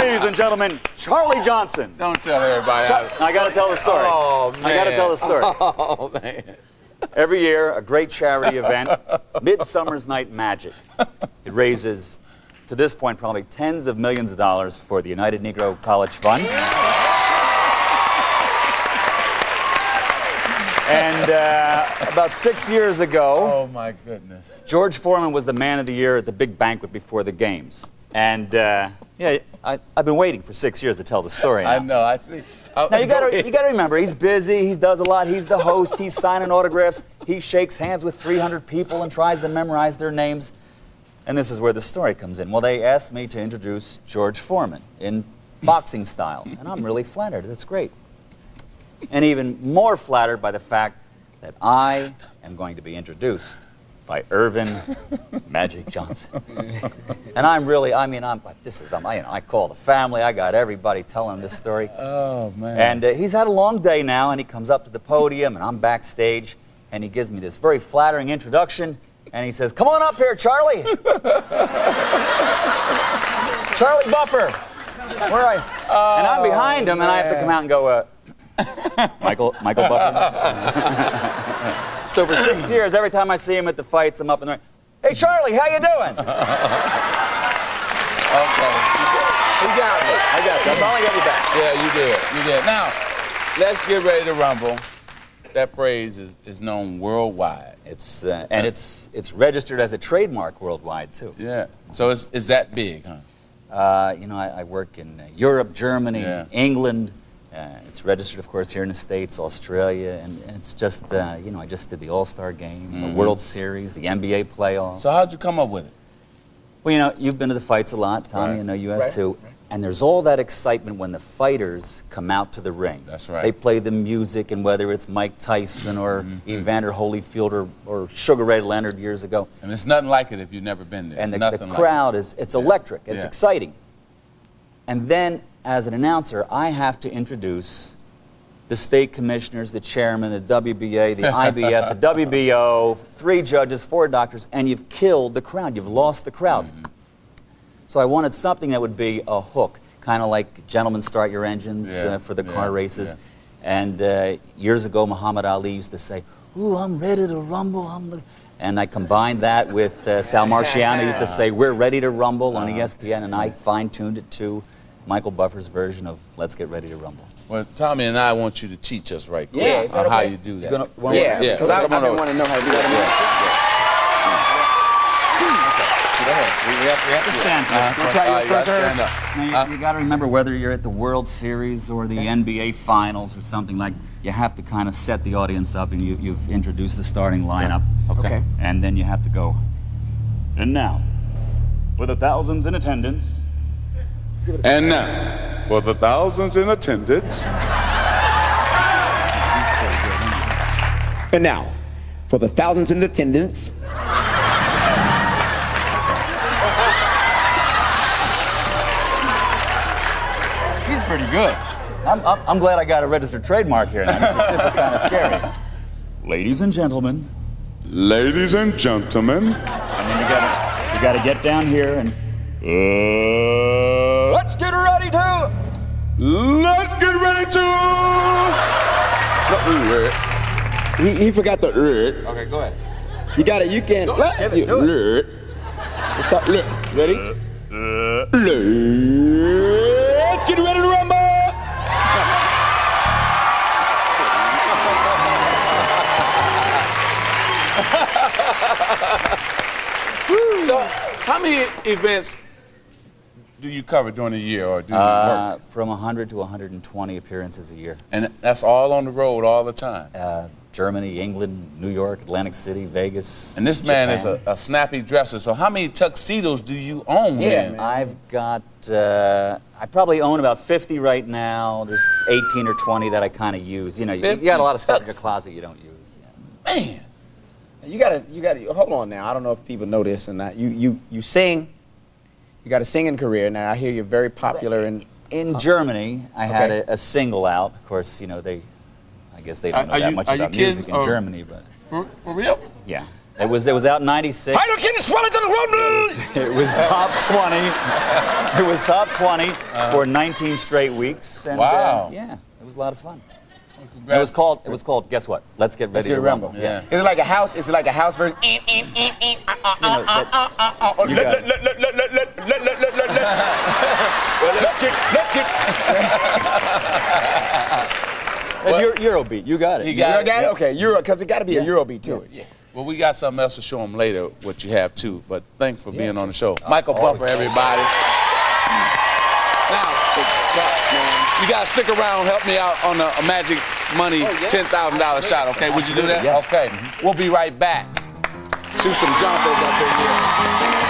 Ladies and gentlemen, Charlie Johnson. Don't tell everybody. I got to tell the story. Oh, man. I got to tell the story. Oh, man. Every year, a great charity event, Midsummer's Night Magic. It raises, to this point, probably tens of millions of dollars for the United Negro College Fund. And about 6 years ago, Oh, my goodness. George Foreman was the man of the year at the big banquet before the games. And, yeah, I've been waiting for 6 years to tell the story now. I know, I see. Now, you gotta remember, he's busy, he does a lot, he's the host, he's signing autographs, he shakes hands with 300 people and tries to memorize their names. And this is where the story comes in. Well, they asked me to introduce George Foreman in boxing style, and I'm really flattered. That's great. And even more flattered by the fact that I am going to be introduced by Irvin Magic Johnson. And I'm really, I call the family, I got everybody telling this story. Oh, man. And he's had a long day now, and he comes up to the podium, and I'm backstage, and he gives me this very flattering introduction, and he says, "Come on up here, Charlie." Charlie Buffer. Where are you? And I'm behind him, and I have to come out and go, Michael Buffer. So for 6 years, every time I see him at the fights, I'm up in the ring. "Hey, Charlie, how you doing?" Okay. You got me. I got you. I finally got you back. Yeah, you did. You did. Now, let's get ready to rumble. That phrase is known worldwide. It's and it's registered as a trademark worldwide too. Yeah. So is that big, huh? You know, I work in Europe, Germany, England. It's registered, of course, here in the States, Australia, and it's just, you know, I just did the All-Star Game, the World Series, the NBA playoffs. So how'd you come up with it? Well, you know, you've been to the fights a lot, Tommy. I know you have too. And there's all that excitement when the fighters come out to the ring. That's right. They play the music, and whether it's Mike Tyson or Evander Holyfield or Sugar Ray Leonard years ago. And it's nothing like it if you've never been there. And the crowd it's electric. It's exciting. And then, as an announcer, I have to introduce the state commissioners, the chairman, the WBA, the IBF, the WBO, 3 judges, 4 doctors, and you've killed the crowd. You've lost the crowd. So I wanted something that would be a hook, kind of like Gentlemen Start Your Engines for the car races. And years ago, Muhammad Ali used to say, "Ooh, I'm ready to rumble." And I combined that with Sal Marciano used to say, "We're ready to rumble" on ESPN, and I fine-tuned it to Michael Buffer's version of "Let's Get Ready to Rumble." Well, Tommy and I want you to teach us right quick on how you do that. Because I want to know how to do that. Go ahead. We have to stand. Stand up. Now, you got to remember, whether you're at the World Series or the NBA Finals or something, like, you have to kind of set the audience up, and you've introduced the starting lineup. Okay. And then you have to go, "And now, for the thousands in attendance." And now, for the thousands in attendance. And now, for the thousands in attendance. He's pretty good. I'm glad I got a registered trademark here now. This is kind of scary. "Ladies and gentlemen." Ladies and gentlemen. And then you gotta get down here and let's get ready to. Let's get ready to. He forgot the Okay, go ahead. You got it. You can. Do it. What's up? Ready? Let's get ready to rumble. So, how many events do you cover during a year, or do you work? From 100 to 120 appearances a year. And that's all on the road all the time? Germany, England, New York, Atlantic City, Vegas. And this man is a snappy dresser, so how many tuxedos do you own? Yeah, I've got, I probably own about 50 right now. There's 18 or 20 that I kind of use. You know, you got a lot of stuff in your closet you don't use. Man. You gotta, hold on now. I don't know if people know this or not. You sing, you got a singing career. Now, I hear you're very popular in Germany. I had a single out. Of course, you know, I guess they don't know that much about music in Germany, but. For real? Yeah. It was out in '96. It was top 20. It was top 20 for 19 straight weeks. And, wow. Yeah, it was a lot of fun. It was called. Guess what? Let's get ready to rumble. Yeah. Is it like a house? Is it like a house version? You know, Eurobeat. You got it. You got it? Okay, Euro, because it got to be a Eurobeat too. Yeah. Well, we got something else to show them later, what you have too. But thanks for being on the show. Michael Buffer, everybody. Now, you got to stick around, help me out on a Magic Money $10,000 shot, okay? Would you do that? Yeah. Okay. We'll be right back. Shoot some jumpers up in here.